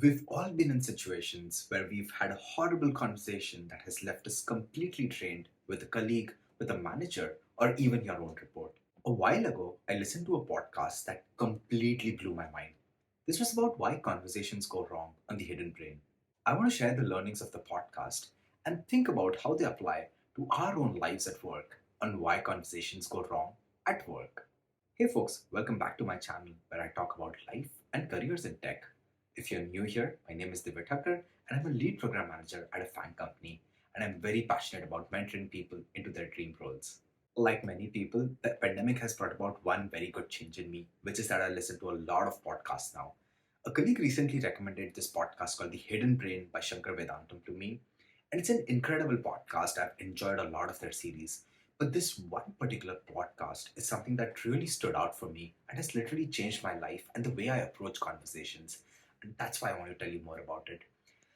We've all been in situations where we've had a horrible conversation that has left us completely drained with a colleague, with a manager, or even your own report. A while ago, I listened to a podcast that completely blew my mind. This was about why conversations go wrong on the hidden brain. I want to share the learnings of the podcast and think about how they apply to our own lives at work and why conversations go wrong at work. Hey folks, welcome back to my channel where I talk about life and careers in tech. If you're new here, my name is Deborah Tannen and I'm a lead program manager at a FANG company, and I'm very passionate about mentoring people into their dream roles. Like many people, the pandemic has brought about one very good change in me, which is that I listen to a lot of podcasts now. A colleague recently recommended this podcast called The Hidden Brain by Shankar Vedantam to me, and it's an incredible podcast. I've enjoyed a lot of their series. But this one particular podcast is something that really stood out for me and has literally changed my life and the way I approach conversations. And that's why I want to tell you more about it.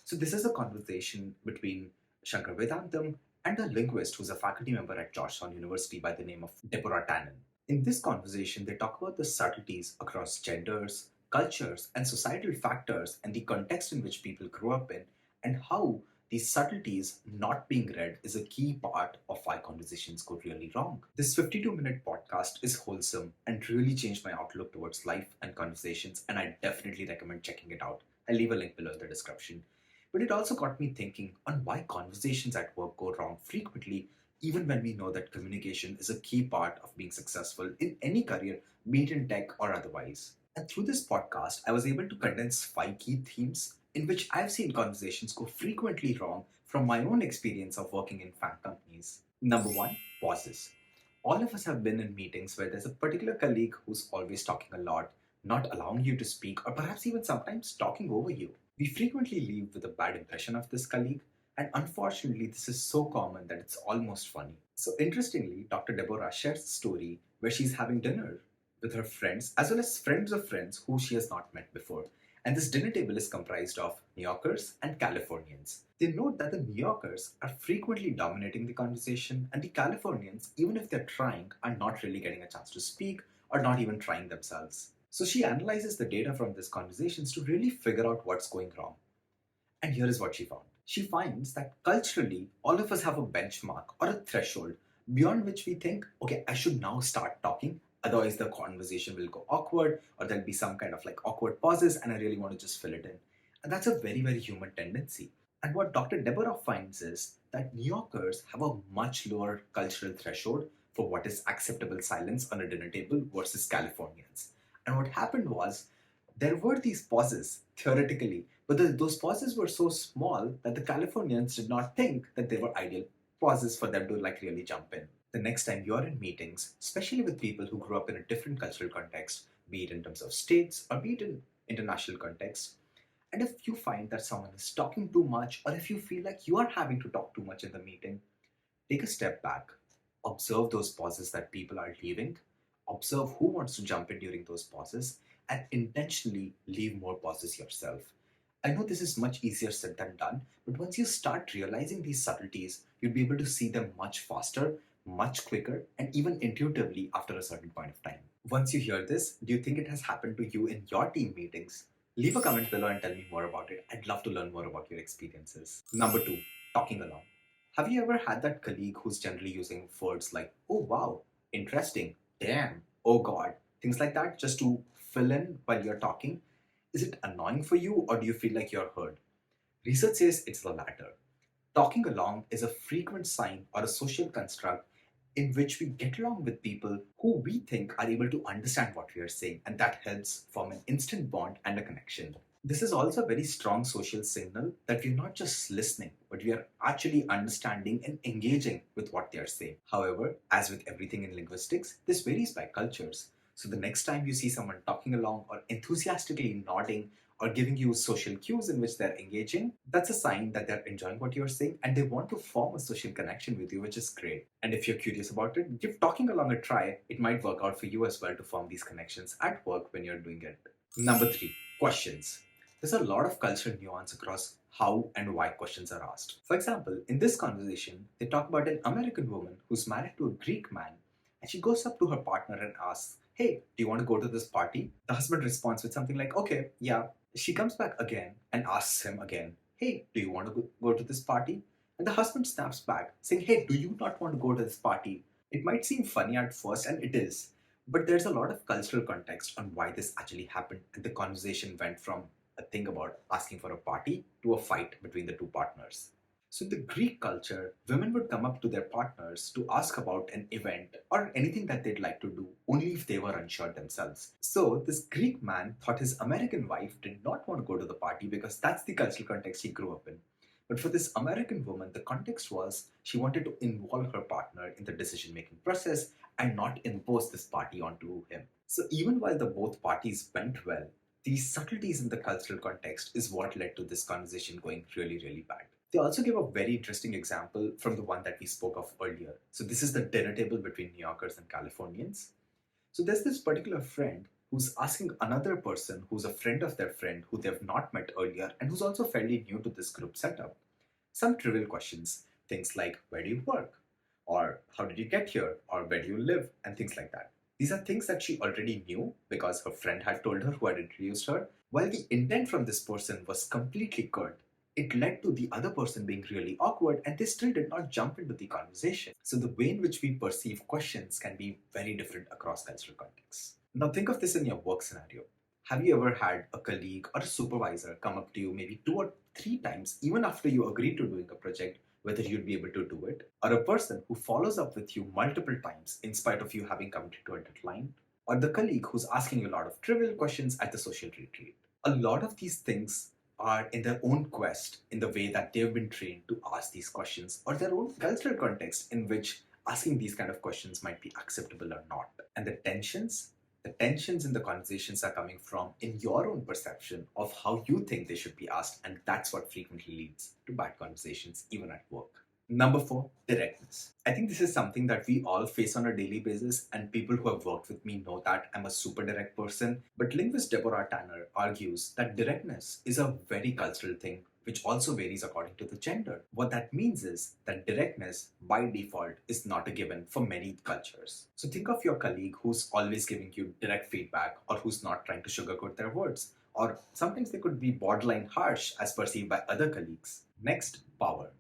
So, this is a conversation between Shankar Vedantam and a linguist who's a faculty member at Georgetown University by the name of Deborah Tannen. In this conversation, they talk about the subtleties across genders, cultures, and societal factors and the context in which people grew up in, and how these subtleties not being read is a key part of why conversations go really wrong. This 52-minute podcast is wholesome and really changed my outlook towards life and conversations, and I definitely recommend checking it out. I'll leave a link below in the description. But it also got me thinking on why conversations at work go wrong frequently, even when we know that communication is a key part of being successful in any career, be it in tech or otherwise. And through this podcast, I was able to condense 5 key themes in which I've seen conversations go frequently wrong from my own experience of working in FANG companies. Number one, pauses. All of us have been in meetings where there's a particular colleague who's always talking a lot, not allowing you to speak, or perhaps even sometimes talking over you. We frequently leave with a bad impression of this colleague, and unfortunately, this is so common that it's almost funny. So, interestingly, Dr. Deborah shares a story where she's having dinner with her friends, as well as friends of friends who she has not met before. And this dinner table is comprised of New Yorkers and Californians. They note that the New Yorkers are frequently dominating the conversation, and the Californians, even if they're trying, are not really getting a chance to speak or not even trying themselves. So she analyzes the data from these conversations to really figure out what's going wrong. And here is what she found. She finds that culturally, all of us have a benchmark or a threshold beyond which we think, okay, I should now start talking. Otherwise, the conversation will go awkward, or there'll be some kind of like awkward pauses, and I really want to just fill it in. And that's a very, very human tendency. And what Dr. Deborah finds is that New Yorkers have a much lower cultural threshold for what is acceptable silence on a dinner table versus Californians. And what happened was there were these pauses, theoretically, but those pauses were so small that the Californians did not think that they were ideal pauses for them to like really jump in. The next time you're in meetings, especially with people who grew up in a different cultural context, be it in terms of states or be it in international context, and if you find that someone is talking too much, or if you feel like you are having to talk too much in the meeting, take a step back, observe those pauses that people are leaving, observe who wants to jump in during those pauses, and intentionally leave more pauses yourself. I know this is much easier said than done, but once you start realizing these subtleties, you'll be able to see them much faster, much quicker, and even intuitively after a certain point of time. Once you hear this, do you think it has happened to you in your team meetings? Leave a comment below and tell me more about it. I'd love to learn more about your experiences. Number two, talking along. Have you ever had that colleague who's generally using words like, oh wow, interesting, damn, oh god, things like that just to fill in while you're talking? Is it annoying for you, or do you feel like you're heard? Research says it's the latter. Talking along is a frequent sign or a social construct in which we get along with people who we think are able to understand what we are saying, and that helps form an instant bond and a connection. This is also a very strong social signal that we're not just listening, but we are actually understanding and engaging with what they are saying. However, as with everything in linguistics, this varies by cultures. So the next time you see someone talking along or enthusiastically nodding or giving you social cues in which they're engaging, that's a sign that they're enjoying what you're saying and they want to form a social connection with you, which is great. And if you're curious about it, give talking along a try. It might work out for you as well to form these connections at work when you're doing it. Number three, questions. There's a lot of cultural nuance across how and why questions are asked. For example, in this conversation, they talk about an American woman who's married to a Greek man, and she goes up to her partner and asks, hey, do you want to go to this party? The husband responds with something like, okay, yeah. She comes back again and asks him again, hey, do you want to go to this party? And the husband snaps back, saying, hey, do you not want to go to this party? It might seem funny at first, and it is, but there's a lot of cultural context on why this actually happened, and the conversation went from a thing about asking for a party to a fight between the two partners. So, in the Greek culture, women would come up to their partners to ask about an event or anything that they'd like to do, only if they were unsure themselves. So, this Greek man thought his American wife did not want to go to the party because that's the cultural context he grew up in. But for this American woman, the context was she wanted to involve her partner in the decision making process and not impose this party onto him. So, even while the both parties went well, these subtleties in the cultural context is what led to this conversation going really, really bad. They also give a very interesting example from the one that we spoke of earlier. So, this is the dinner table between New Yorkers and Californians. So, there's this particular friend who's asking another person who's a friend of their friend who they've not met earlier and who's also fairly new to this group setup some trivial questions. Things like, where do you work? Or how did you get here? Or where do you live? And things like that. These are things that she already knew because her friend had told her who had introduced her. While the intent from this person was completely good, it led to the other person being really awkward and they still did not jump into the conversation. So the way in which we perceive questions can be very different across cultural contexts. Now think of this in your work scenario. Have you ever had a colleague or a supervisor come up to you maybe 2 or 3 times, even after you agreed to doing a project, whether you'd be able to do it? Or a person who follows up with you multiple times in spite of you having committed to a deadline? Or the colleague who's asking you a lot of trivial questions at the social retreat? A lot of these things are in their own quest in the way that they've been trained to ask these questions, or their own cultural context in which asking these kind of questions might be acceptable or not. And the tensions in the conversations are coming from in your own perception of how you think they should be asked, and that's what frequently leads to bad conversations, even at work. Number four, directness. I think this is something that we all face on a daily basis, and people who have worked with me know that I'm a super direct person. But linguist Deborah Tannen argues that directness is a very cultural thing which also varies according to the gender. What that means is that directness, by default, is not a given for many cultures. So think of your colleague who's always giving you direct feedback or who's not trying to sugarcoat their words. Or sometimes they could be borderline harsh as perceived by other colleagues. Next, power.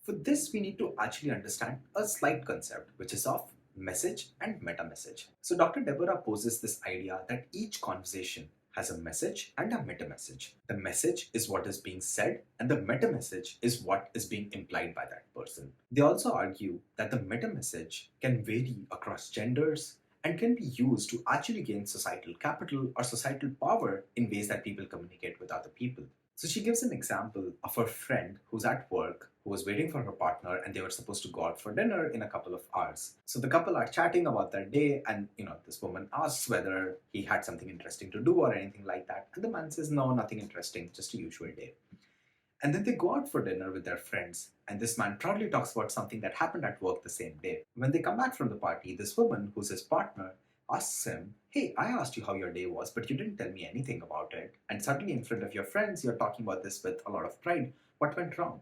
For this, we need to actually understand a slight concept, which is of message and meta message. So Dr. Deborah poses this idea that each conversation has a message and a meta message. The message is what is being said, and the meta message is what is being implied by that person. They also argue that the meta message can vary across genders and can be used to actually gain societal capital or societal power in ways that people communicate with other people. So she gives an example of her friend who's at work who was waiting for her partner and they were supposed to go out for dinner in a couple of hours. So the couple are chatting about their day and this woman asks whether he had something interesting to do or anything like that. And the man says, no, nothing interesting, just a usual day. And then they go out for dinner with their friends, and this man proudly talks about something that happened at work the same day. When they come back from the party, this woman, who's his partner, asks him, hey, I asked you how your day was, but you didn't tell me anything about it. And suddenly, in front of your friends, you're talking about this with a lot of pride. What went wrong?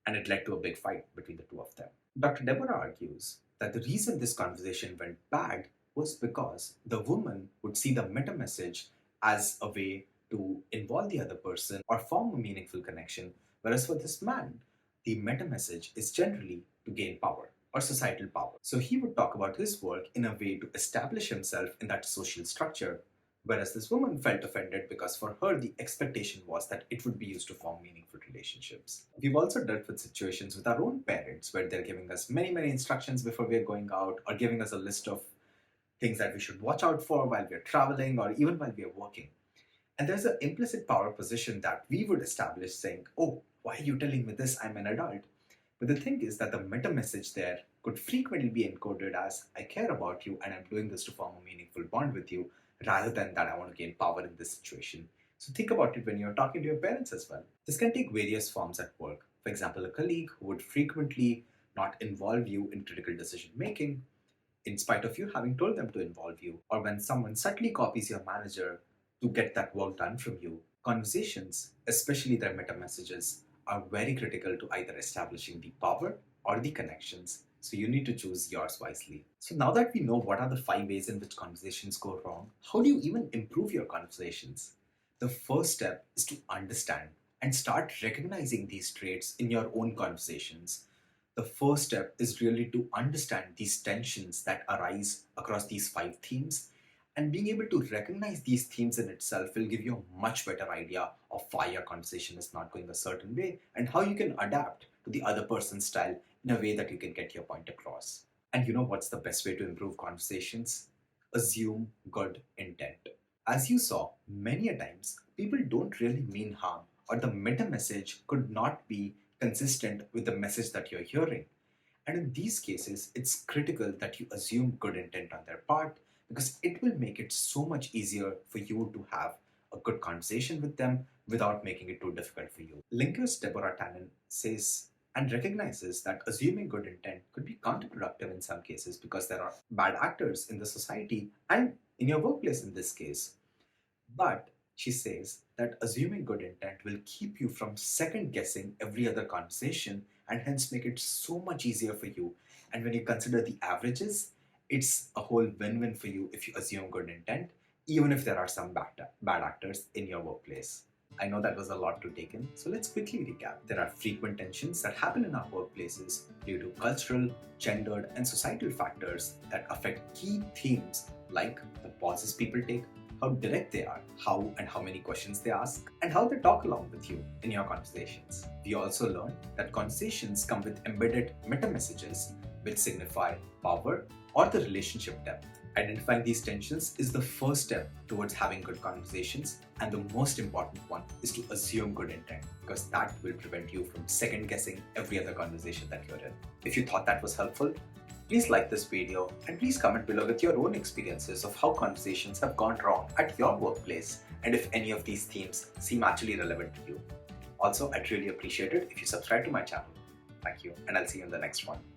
And it led to a big fight between the two of them. Dr. Deborah argues that the reason this conversation went bad was because the woman would see the meta message as a way to involve the other person or form a meaningful connection, whereas for this man, the meta message is generally to gain power or societal power. So he would talk about his work in a way to establish himself in that social structure, whereas this woman felt offended because for her the expectation was that it would be used to form meaningful relationships. We've also dealt with situations with our own parents where they're giving us many, many instructions before we're going out or giving us a list of things that we should watch out for while we're traveling or even while we're working. And there's an implicit power position that we would establish saying, oh, why are you telling me this? I'm an adult. But the thing is that the meta message there could frequently be encoded as, I care about you and I'm doing this to form a meaningful bond with you, rather than that I want to gain power in this situation. So think about it when you're talking to your parents as well. This can take various forms at work. For example, a colleague who would frequently not involve you in critical decision making, in spite of you having told them to involve you, or when someone subtly copies your manager to get that work done from you. Conversations, especially their meta messages, are very critical to either establishing the power or the connections. So you need to choose yours wisely. So now that we know what are the 5 ways in which conversations go wrong, how do you even improve your conversations? The first step is to understand and start recognizing these traits in your own conversations. The first step is really to understand these tensions that arise across these five themes, and being able to recognize these themes in itself will give you a much better idea of why your conversation is not going a certain way and how you can adapt to the other person's style in a way that you can get your point across. And you know what's the best way to improve conversations? Assume good intent. As you saw, many a times people don't really mean harm, or the meta message could not be consistent with the message that you're hearing. And in these cases, it's critical that you assume good intent on their part, because it will make it so much easier for you to have a good conversation with them without making it too difficult for you. Linguist Deborah Tannen says and recognizes that assuming good intent could be counterproductive in some cases because there are bad actors in the society and in your workplace in this case. But she says that assuming good intent will keep you from second guessing every other conversation and hence make it so much easier for you. And when you consider the averages, it's a whole win win for you if you assume good intent, even if there are some bad actors in your workplace. I know that was a lot to take in, so let's quickly recap. There are frequent tensions that happen in our workplaces due to cultural, gendered, and societal factors that affect key themes like the pauses people take, how direct they are, how and how many questions they ask, and how they talk along with you in your conversations. We also learned that conversations come with embedded meta messages which signify power or the relationship depth. Identifying these tensions is the first step towards having good conversations, and the most important one is to assume good intent, because that will prevent you from second guessing every other conversation that you're in. If you thought that was helpful, please like this video and please comment below with your own experiences of how conversations have gone wrong at your workplace and if any of these themes seem actually relevant to you. Also, I'd really appreciate it if you subscribe to my channel. Thank you, and I'll see you in the next one.